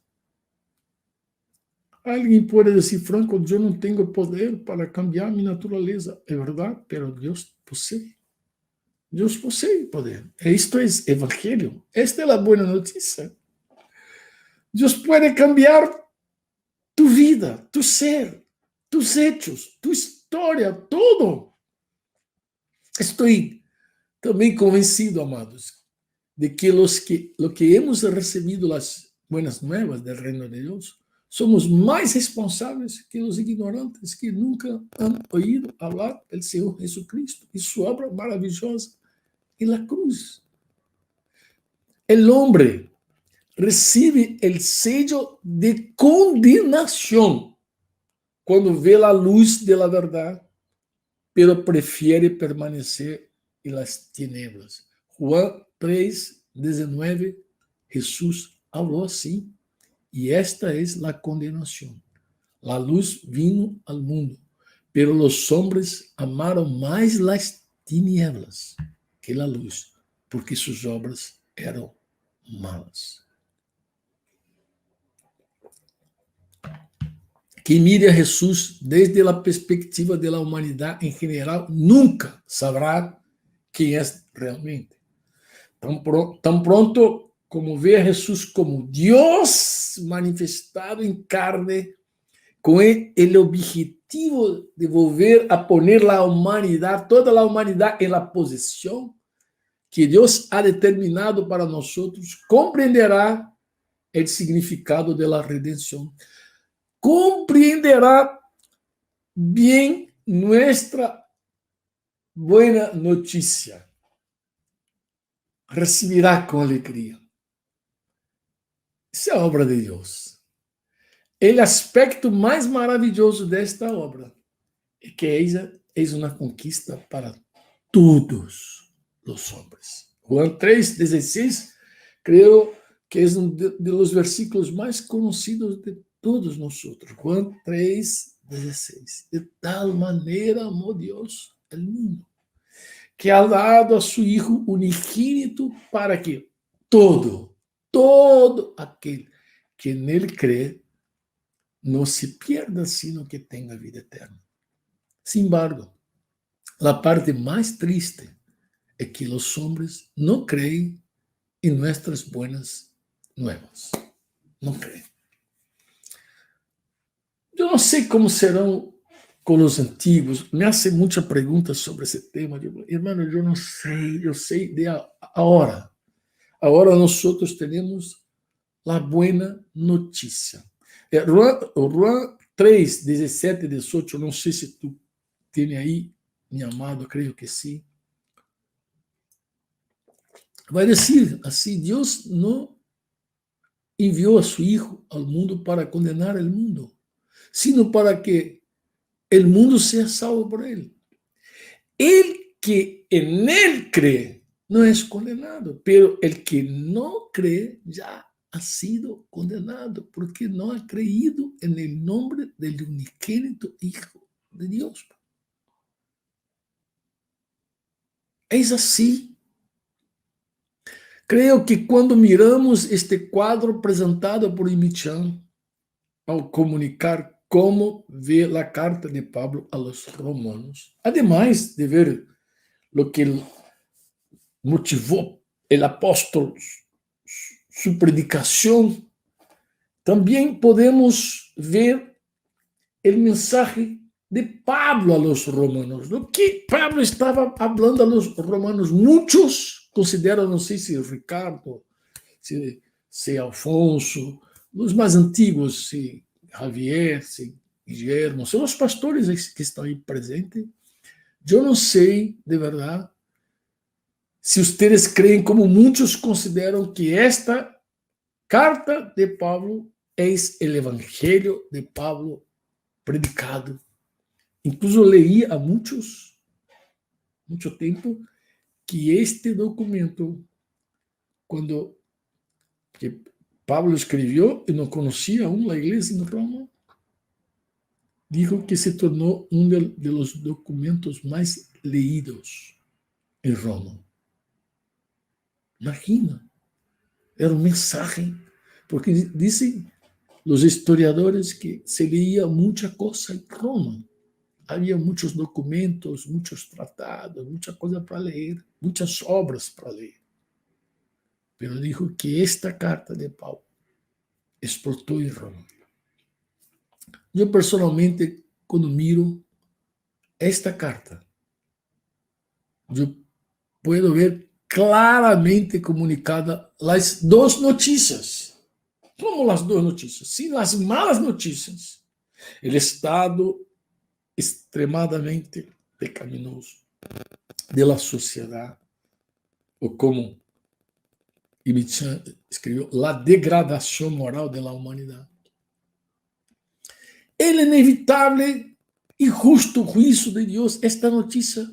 S1: Alguien puede decir, Franco, yo no tengo poder para cambiar mi naturaleza. Es verdad, pero Dios posee. Dios posee poder. Esto es evangelio. Esta es la buena noticia. Dios puede cambiar tu vida, tu ser, tus hechos, tu historia, todo. Estoy también convencido, amados, de que lo que hemos recibido las buenas nuevas del reino de Dios, somos más responsables que los ignorantes que nunca han oído hablar del Señor Jesucristo y su obra maravillosa en la cruz. El hombre recibe el sello de condenación cuando ve la luz de la verdad, pero prefiere permanecer en las tinieblas. Juan 3, 19, Jesús habló así. Y esta es la condenación. La luz vino al mundo, pero los hombres amaron más las tinieblas que la luz, porque sus obras eran malas. Quien mire a Jesús desde la perspectiva de la humanidad en general nunca sabrá quién es realmente. Tan pronto como ve a Jesús como Dios manifestado en carne, con el objetivo de volver a poner la humanidad, toda la humanidad en la posición que Dios ha determinado para nosotros, comprenderá el significado de la redención. Compreenderá bien nuestra buena noticia. Recibirá con alegría. Esa es a obra de Dios. o aspecto mais maravilhoso desta obra é que ella é uma conquista para todos os homens. Juan 3:16, creo que é um dos versículos mais conhecidos de todos nós. Juan 3:16. De tal maneira amou Deus o mundo, que ha dado a su Hijo unigênito para que todo aquele que nele crê não se pierda, sino que tenha vida eterna. Sin embargo, a parte mais triste é que os homens não creem em nossas buenas nuevas. Não creem. Eu não sei como serão com os antigos. Me hacen muitas perguntas sobre esse tema. Irmão, eu não sei. Eu sei de agora. Agora nós temos a boa notícia. Juan 3, 17 e 18, não sei se tu tem aí, meu amado, creio que sim. Vai dizer assim: Deus não enviou a seu Hijo ao mundo para condenar o mundo, sino para que o mundo seja salvo por ele. El que en él cree não é condenado, pero el que não cree já ha sido condenado, porque não ha creído en el nombre del unigénito Hijo de Dios. É assim. Creio que quando miramos este quadro apresentado por Michan, ao comunicar como vê a carta de Pablo a los romanos, además de ver lo que motivou o apóstolo, sua predicação, também podemos ver o mensagem de Pablo a los romanos. O que Pablo estava falando a los romanos? Muitos consideram, não sei se Ricardo, se Alfonso, os mais antigos, se Javier, se Guillermo, são os pastores que estão aí presentes. Eu não sei, de verdade, se vocês creem, como muitos consideram, que esta carta de Pablo é o evangelho de Pablo predicado. Incluso leí há muito tempo que este documento, quando que Pablo escreveu e não conhecia aún a igreja em Roma, dijo que se tornou de los documentos mais leídos em Roma. Imagina, era mensagem, porque dizem os historiadores que se leía muita coisa em Roma. Havia muitos documentos, muitos tratados, muita coisa para ler, muitas obras para ler. Pero dijo que esta carta de Paulo exportou em Roma. Eu, personalmente, quando miro esta carta, eu puedo ver claramente comunicada as duas notícias. Como as duas notícias? Sim, as malas notícias. O estado extremadamente pecaminoso da sociedade, ou como Ibichan escreveu, a degradação moral da humanidade. O inevitável e justo juízo de Deus. Esta notícia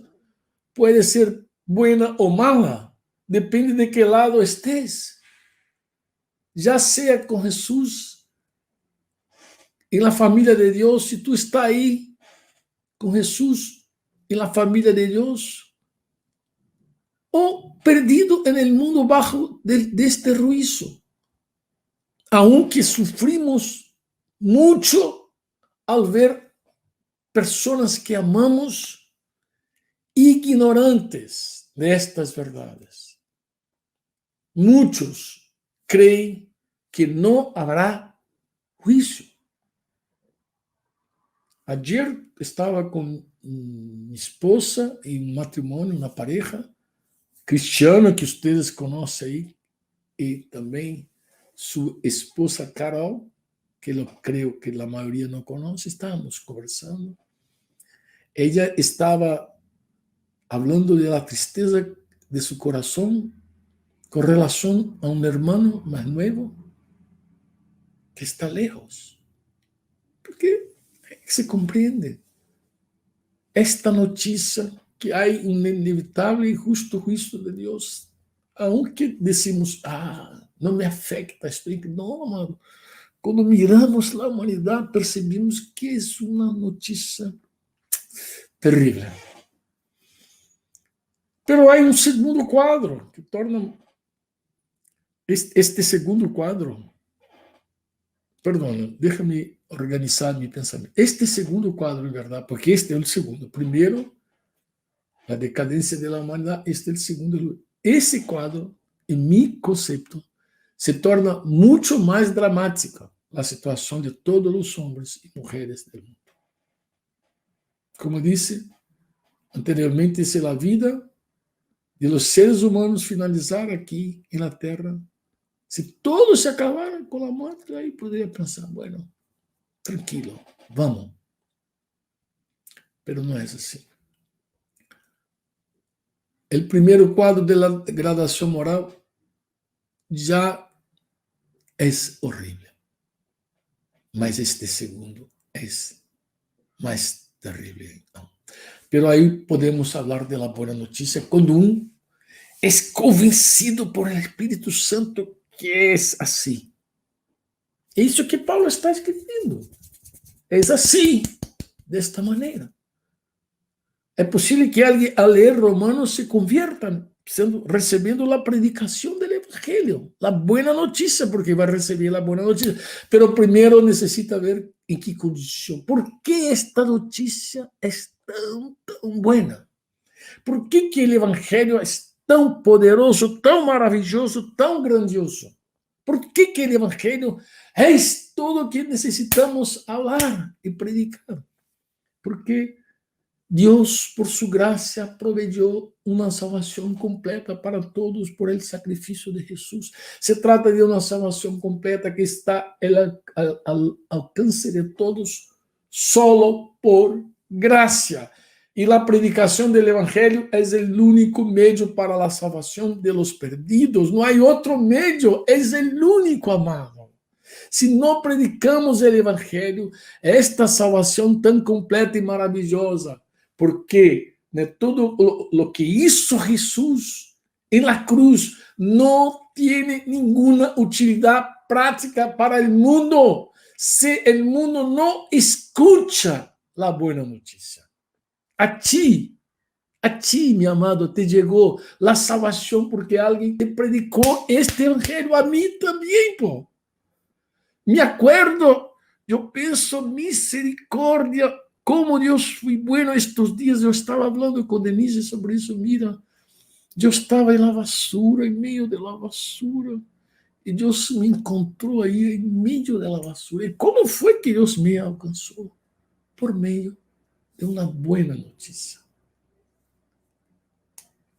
S1: pode ser buena ou mala, depende de que lado estés. Já seja com Jesus, em la família de Deus, se tu está aí com Jesus, em la família de Deus, ou perdido en el mundo bajo de este juicio, aunque sufrimos mucho al ver personas que amamos ignorantes de estas verdades. Muchos creen que no habrá juicio. Ayer estaba con mi esposa en un matrimonio, una pareja cristiana que vocês conhecem aí, e também sua esposa Carol, que eu creio que a maioria não conhece. Estávamos conversando. Ela estava falando da tristeza de seu coração com relação a um irmão mais novo que está lejos. Porque se compreende esta notícia que há um inevitável e justo juízo de Deus, aunque decimos, não me afecta, estou não, amado. Quando miramos a humanidade, percebemos que é uma notícia terrível. Pero há um segundo quadro que torna este segundo quadro. Perdão, deixa-me organizar meu pensamento. Este segundo quadro, em verdade, porque este é o segundo. Primeiro, a decadência da humanidade, este é o segundo. Esse quadro, em meu conceito, se torna muito mais dramática a situação de todos os homens e mulheres do mundo. Como disse anteriormente, se a vida de los seres humanos finalizar aqui na Terra, se todos se acabaram com a morte, aí poderia pensar, bueno, tranquilo, vamos. Pero não é assim. O primeiro quadro da degradação moral já é horrível. Mas este segundo é mais terrível. Então. Pero aí podemos falar da boa notícia quando é convencido por el Espírito Santo que é assim. É isso que Paulo está escrevendo. É assim, desta maneira. É possível que alguém, ao ler Romanos, se convierta, recebendo a predicação do Evangelho, a boa notícia, porque vai receber a boa notícia. Pero primeiro necessita ver em que condição. Por que esta notícia é tão boa? Por que o Evangelho é tão poderoso, tão maravilhoso, tão grandioso? Por que o Evangelho é tudo o que necessitamos falar e predicar? Porque Deus, por sua graça, proveu uma salvação completa para todos por el sacrifício de Jesus. Se trata de uma salvação completa que está ao alcance de todos, solo por graça. E a predicação do Evangelho é o único meio para a salvação de los perdidos. Não há outro meio, é o único, amado. Se não predicamos o Evangelho, esta salvação tão completa e maravilhosa, porque tudo o que hizo Jesus em la cruz não tem nenhuma utilidade prática para o mundo se o mundo não escuta a boa notícia. A ti, meu amado, te chegou a salvação porque alguém te predicou este evangelho. A mim também, pô. Me acuerdo, eu penso, misericórdia, como Deus foi bueno estes dias. Eu estava falando com Denise sobre isso. Mira, eu estava na basura, em meio da basura, e Deus me encontrou aí em meio da basura. E como foi que Deus me alcançou? Por meio de uma boa notícia.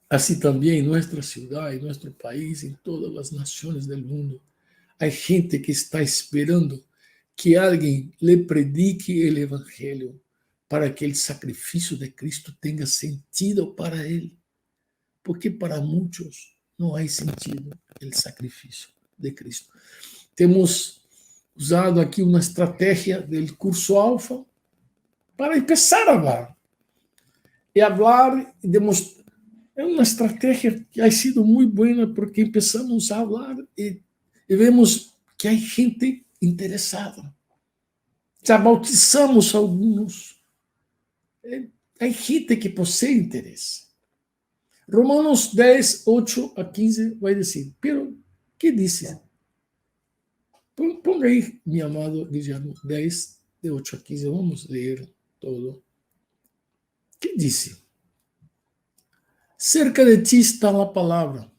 S1: Assim também em nossa cidade, em nosso país, em todas as nações do mundo, há gente que está esperando que alguém lhe predique o evangelho para que o sacrifício de Cristo tenha sentido para ele. Porque para muitos não há sentido o sacrifício de Cristo. Temos usado aqui uma estratégia do curso Alfa para começar a falar. E falar e demonstrar. É uma estratégia que ha sido muito boa, porque começamos a falar e vemos que há gente interessada. Já bautizamos alguns. Há gente que possui interesse. Romanos 10, 8 a 15 vai dizer, pero, que disse? Ponga aí, meu amado Guilherme, 10, de 8 a 15, vamos ler todo. Que disse? Cerca de ti está a palavra,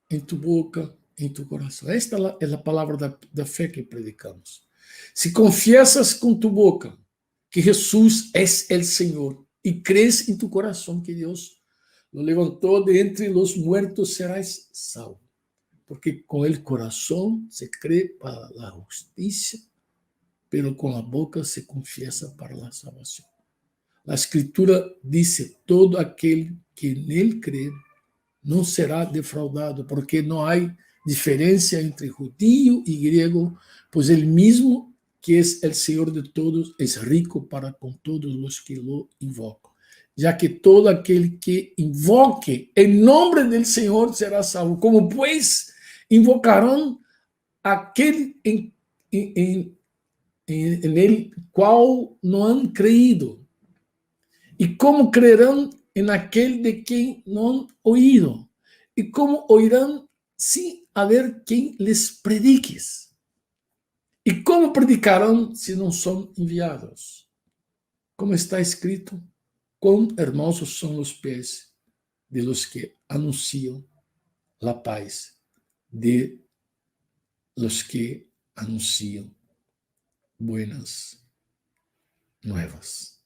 S1: em tu boca, em tu coração. Esta é a palavra da fé que predicamos. Se confiesas com tu boca que Jesus é o Senhor e crees em tu coração que Deus lo levantou de entre los muertos, serás salvo. Porque com o coração se crê para a justiça, pero com a boca se confiesa para a salvação. A Escritura diz: todo aquele que nele crê não será defraudado, porque não há diferença entre judío e grego, pois ele mesmo que es el Señor de todos, es rico para con todos los que lo invocan. Ya que todo aquel que invoque el nombre del Señor será salvo. Como pues invocarán aquel en el cual no han creído. ¿Y cómo creerán en aquel de quien no han oído? ¿Y cómo oirán sin haber quien les prediques? ¿Y cómo predicarán si no son enviados? Como está escrito, cuán hermosos son los pies de los que anuncian la paz, de los que anuncian buenas nuevas.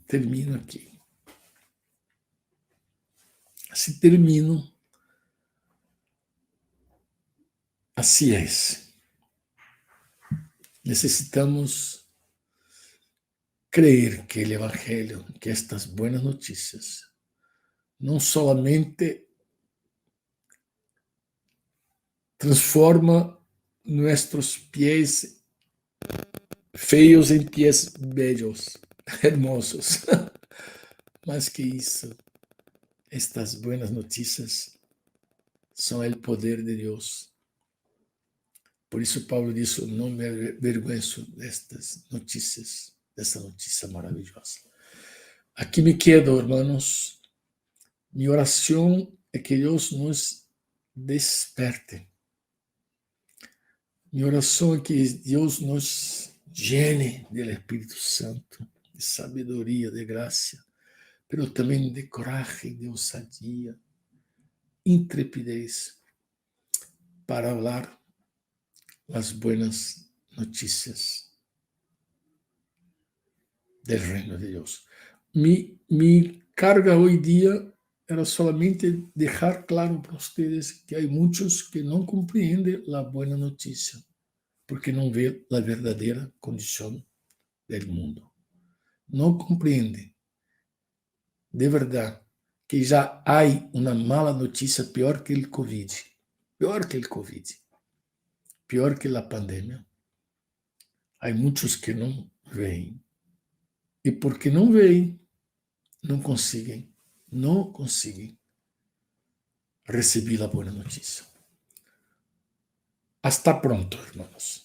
S1: Termino aqui. Se termino, assim é. Necessitamos creer que o Evangelho, que estas buenas notícias, não solamente transforma nossos pés feios em pés bellos, hermosos, mas que isso, estas buenas notícias são o poder de Deus. Por isso Paulo disse, não me avergüenzo destas notícias, dessa notícia maravilhosa. Aqui me quedo, hermanos. Minha oração é que Deus nos desperte. Minha oração é que Deus nos llene do Espírito Santo, de sabedoria, de graça, mas também de coragem, de ousadia, intrepidez, para falar as buenas notícias do reino de Deus. Mi carga hoje dia era solamente deixar claro para vocês que há muitos que não compreendem a boa notícia, porque não vê a verdadeira condição do mundo. Não compreendem, de verdade, que já há uma mala notícia pior que o Covid, pior que o Covid, pior que a pandemia. Há muitos que não veem. E porque não veem, não conseguem receber a boa notícia. Hasta pronto, hermanos.